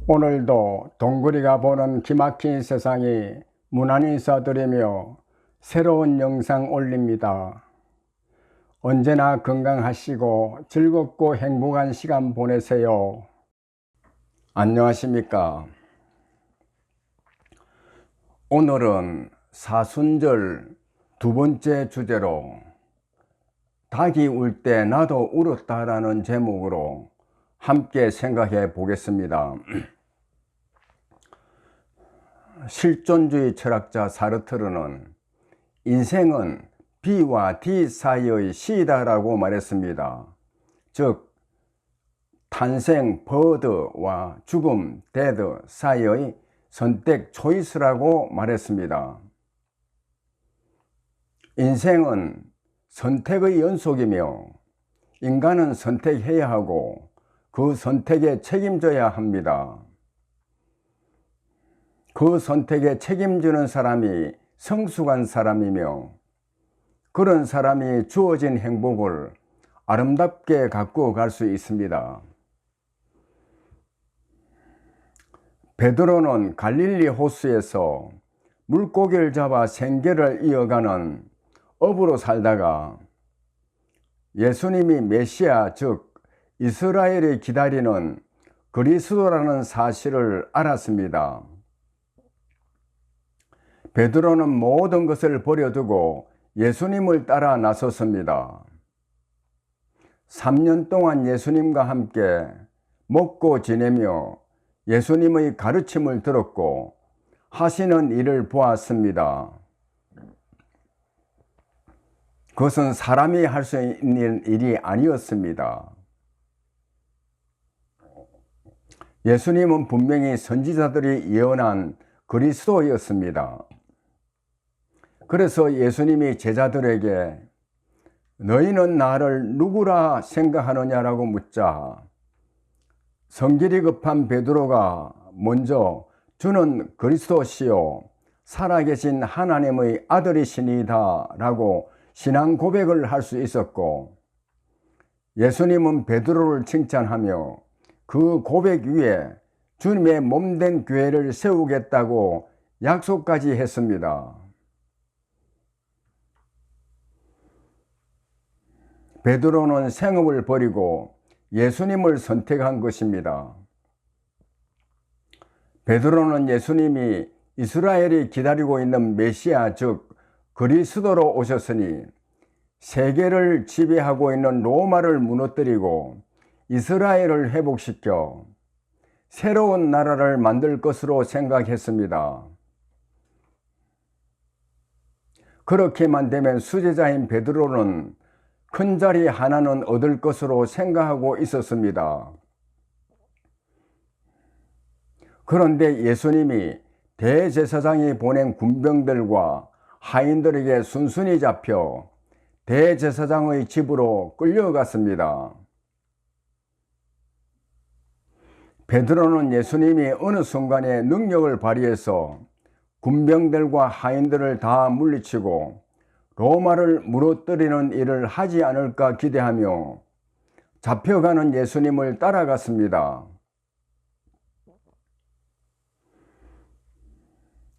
오늘도 동그리가 보는 기막힌 세상이 무난히 인사드리며 새로운 영상 올립니다. 언제나 건강하시고 즐겁고 행복한 시간 보내세요. 안녕하십니까. 오늘은 사순절 두 번째 주제로 닭이 울 때 나도 울었다라는 제목으로 함께 생각해 보겠습니다. 실존주의 철학자 사르트르는 인생은 B와 D 사이의 시이다라고 말했습니다. 즉 탄생 버드와 죽음 데드 사이의 선택 초이스라고 말했습니다. 인생은 선택의 연속이며 인간은 선택해야 하고 그 선택에 책임져야 합니다. 그 선택에 책임지는 사람이 성숙한 사람이며 그런 사람이 주어진 행복을 아름답게 갖고 갈 수 있습니다. 베드로는 갈릴리 호수에서 물고기를 잡아 생계를 이어가는 어부로 살다가 예수님이 메시아 즉 이스라엘이 기다리는 그리스도라는 사실을 알았습니다. 베드로는 모든 것을 버려두고 예수님을 따라 나섰습니다. 3년 동안 예수님과 함께 먹고 지내며 예수님의 가르침을 들었고 하시는 일을 보았습니다. 그것은 사람이 할 수 있는 일이 아니었습니다. 예수님은 분명히 선지자들이 예언한 그리스도였습니다. 그래서 예수님이 제자들에게 너희는 나를 누구라 생각하느냐라고 묻자 성질이 급한 베드로가 먼저 주는 그리스도시요 살아계신 하나님의 아들이시니이다 라고 신앙 고백을 할 수 있었고, 예수님은 베드로를 칭찬하며 그 고백 위에 주님의 몸된 교회를 세우겠다고 약속까지 했습니다. 베드로는 생업을 버리고 예수님을 선택한 것입니다. 베드로는 예수님이 이스라엘이 기다리고 있는 메시아 즉 그리스도로 오셨으니 세계를 지배하고 있는 로마를 무너뜨리고 이스라엘을 회복시켜 새로운 나라를 만들 것으로 생각했습니다. 그렇게만 되면 수제자인 베드로는 큰 자리 하나는 얻을 것으로 생각하고 있었습니다. 그런데 예수님이 대제사장이 보낸 군병들과 하인들에게 순순히 잡혀 대제사장의 집으로 끌려갔습니다. 베드로는 예수님이 어느 순간에 능력을 발휘해서 군병들과 하인들을 다 물리치고 로마를 무너뜨리는 일을 하지 않을까 기대하며 잡혀가는 예수님을 따라갔습니다.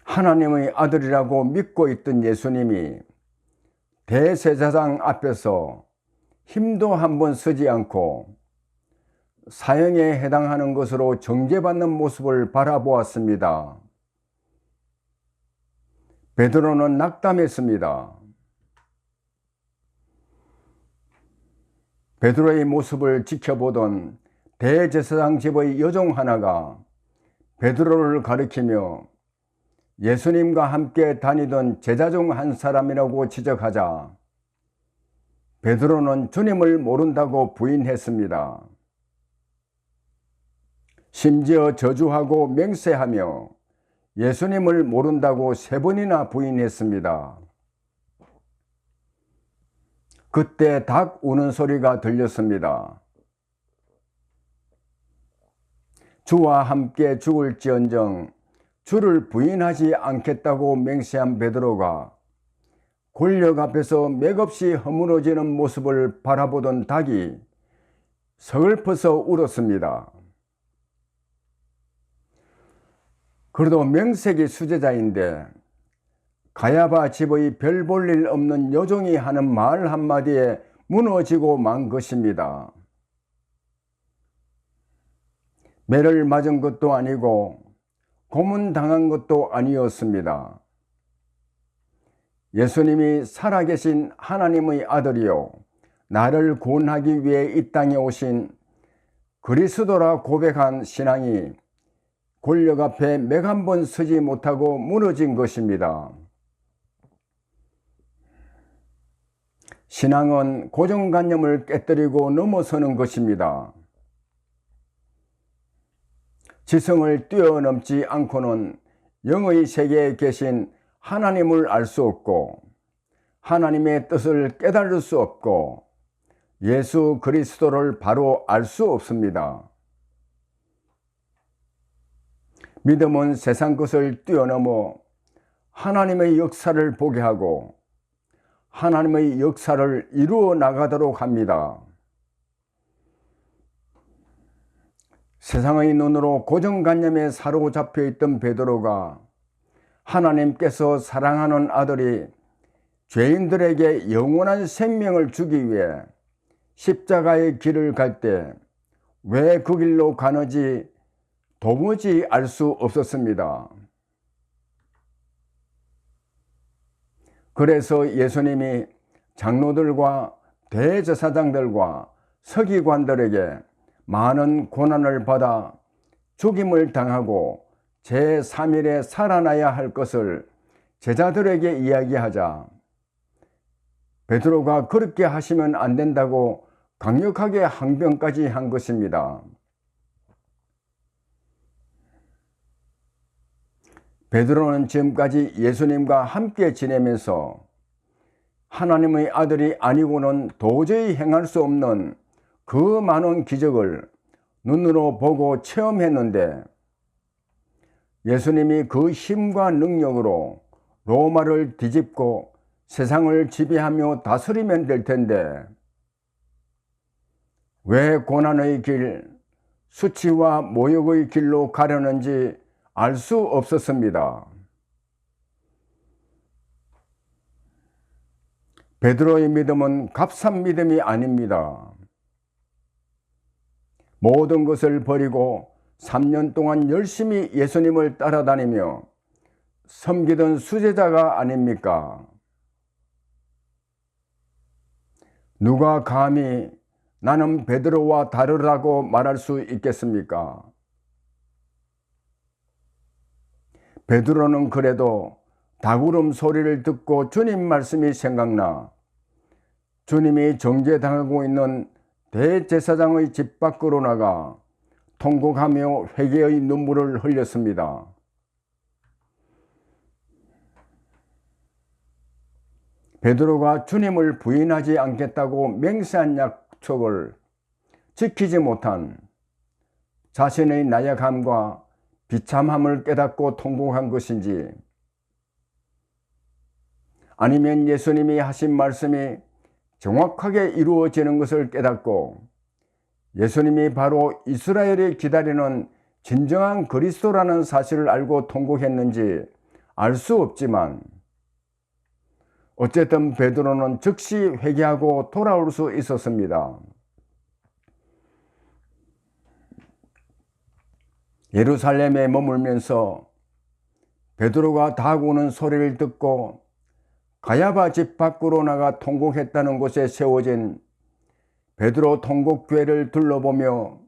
하나님의 아들이라고 믿고 있던 예수님이 대제사장 앞에서 힘도 한번 쓰지 않고 사형에 해당하는 것으로 정죄받는 모습을 바라보았습니다. 베드로는 낙담했습니다. 베드로의 모습을 지켜보던 대제사장 집의 여종 하나가 베드로를 가리키며 예수님과 함께 다니던 제자 중 한 사람이라고 지적하자 베드로는 주님을 모른다고 부인했습니다. 심지어 저주하고 맹세하며 예수님을 모른다고 3번이나 부인했습니다. 그때 닭 우는 소리가 들렸습니다. 주와 함께 죽을지언정 주를 부인하지 않겠다고 맹세한 베드로가 권력 앞에서 맥없이 허물어지는 모습을 바라보던 닭이 서글퍼서 울었습니다. 그래도 명색이 수제자인데 가야바 집의 별 볼 일 없는 여종이 하는 말 한마디에 무너지고 만 것입니다. 매를 맞은 것도 아니고 고문당한 것도 아니었습니다. 예수님이 살아계신 하나님의 아들이요 나를 구원하기 위해 이 땅에 오신 그리스도라 고백한 신앙이 권력 앞에 맥 한 번 서지 못하고 무너진 것입니다. 신앙은 고정관념을 깨뜨리고 넘어서는 것입니다. 지성을 뛰어넘지 않고는 영의 세계에 계신 하나님을 알 수 없고 하나님의 뜻을 깨달을 수 없고 예수 그리스도를 바로 알 수 없습니다. 믿음은 세상 것을 뛰어넘어 하나님의 역사를 보게 하고 하나님의 역사를 이루어 나가도록 합니다. 세상의 눈으로 고정관념에 사로잡혀 있던 베드로가 하나님께서 사랑하는 아들이 죄인들에게 영원한 생명을 주기 위해 십자가의 길을 갈 때 왜 그 길로 가는지 도무지 알 수 없었습니다. 그래서 예수님이 장로들과 대제사장들과 서기관들에게 많은 고난을 받아 죽임을 당하고 제3일에 살아나야 할 것을 제자들에게 이야기하자 베드로가 그렇게 하시면 안 된다고 강력하게 항변까지 한 것입니다. 베드로는 지금까지 예수님과 함께 지내면서 하나님의 아들이 아니고는 도저히 행할 수 없는 그 많은 기적을 눈으로 보고 체험했는데 예수님이 그 힘과 능력으로 로마를 뒤집고 세상을 지배하며 다스리면 될 텐데 왜 고난의 길, 수치와 모욕의 길로 가려는지 알 수 없었습니다. 베드로의 믿음은 값싼 믿음이 아닙니다. 모든 것을 버리고 3년 동안 열심히 예수님을 따라다니며 섬기던 수제자가 아닙니까? 누가 감히 나는 베드로와 다르다고 말할 수 있겠습니까? 베드로는 그래도 닭울음 소리를 듣고 주님 말씀이 생각나 주님이 정죄당하고 있는 대제사장의 집 밖으로 나가 통곡하며 회개의 눈물을 흘렸습니다. 베드로가 주님을 부인하지 않겠다고 맹세한 약속을 지키지 못한 자신의 나약함과 비참함을 깨닫고 통곡한 것인지 아니면 예수님이 하신 말씀이 정확하게 이루어지는 것을 깨닫고 예수님이 바로 이스라엘이 기다리는 진정한 그리스도라는 사실을 알고 통곡했는지 알 수 없지만 어쨌든 베드로는 즉시 회개하고 돌아올 수 있었습니다. 예루살렘에 머물면서 베드로가 다가오는 소리를 듣고 가야바 집 밖으로 나가 통곡했다는 곳에 세워진 베드로 통곡교회를 둘러보며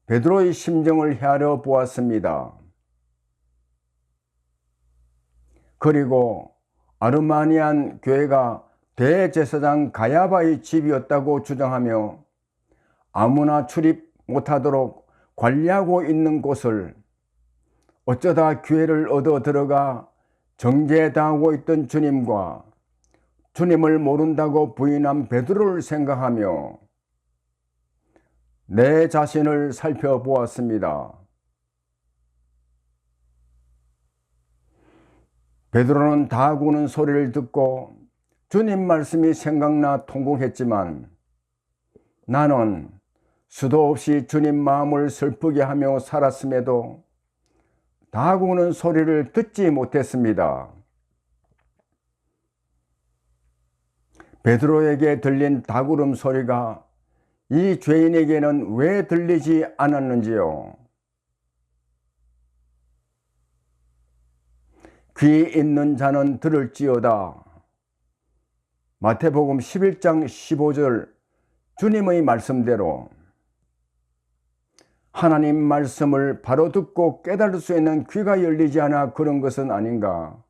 베드로의 심정을 헤아려 보았습니다. 그리고 아르마니안 교회가 대제사장 가야바의 집이었다고 주장하며 아무나 출입 못하도록 관리하고 있는 곳을 어쩌다 기회를 얻어 들어가 정죄당하고 있던 주님과 주님을 모른다고 부인한 베드로를 생각하며 내 자신을 살펴보았습니다. 베드로는 다구는 소리를 듣고 주님 말씀이 생각나 통곡했지만 나는 수도 없이 주님 마음을 슬프게 하며 살았음에도 다구는 소리를 듣지 못했습니다. 베드로에게 들린 다구름 소리가 이 죄인에게는 왜 들리지 않았는지요? 귀 있는 자는 들을지어다. 마태복음 11장 15절 주님의 말씀대로 하나님 말씀을 바로 듣고 깨달을 수 있는 귀가 열리지 않아 그런 것은 아닌가?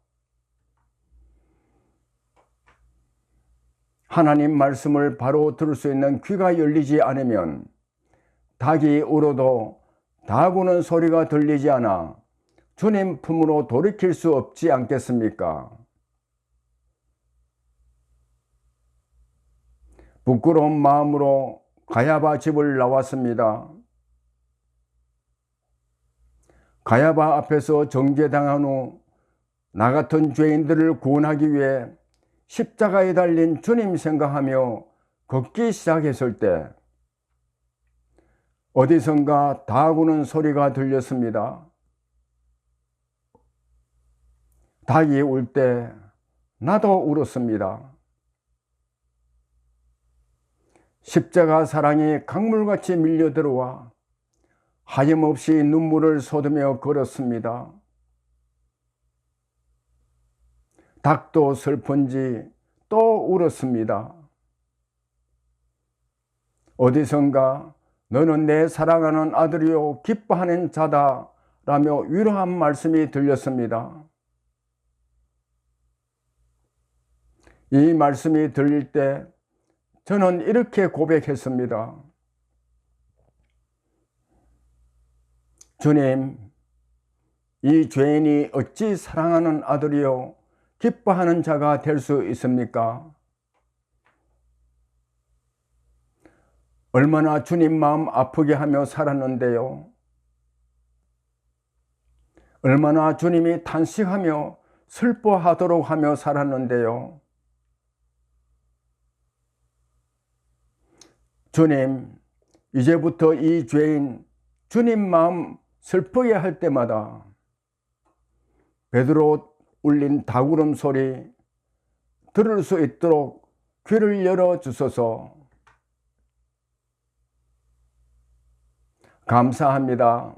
하나님 말씀을 바로 들을 수 있는 귀가 열리지 않으면 닭이 울어도 다구는 소리가 들리지 않아 주님 품으로 돌이킬 수 없지 않겠습니까? 부끄러운 마음으로 가야바 집을 나왔습니다. 가야바 앞에서 정죄당한 후 나 같은 죄인들을 구원하기 위해 십자가에 달린 주님 생각하며 걷기 시작했을 때 어디선가 다구는 소리가 들렸습니다. 닭이 울 때 나도 울었습니다. 십자가 사랑이 강물같이 밀려들어와 하염없이 눈물을 쏟으며 걸었습니다. 닭도 슬픈지 또 울었습니다. 어디선가 너는 내 사랑하는 아들이요 기뻐하는 자다 라며 위로한 말씀이 들렸습니다. 이 말씀이 들릴 때 저는 이렇게 고백했습니다. 주님, 이 죄인이 어찌 사랑하는 아들이요 기뻐하는 자가 될 수 있습니까? 얼마나 주님 마음 아프게 하며 살았는데요. 얼마나 주님이 탄식하며 슬퍼하도록 하며 살았는데요. 주님, 이제부터 이 죄인 주님 마음 슬프게 할 때마다 베드로 울린 다구름 소리 들을 수 있도록 귀를 열어 주소서. 감사합니다.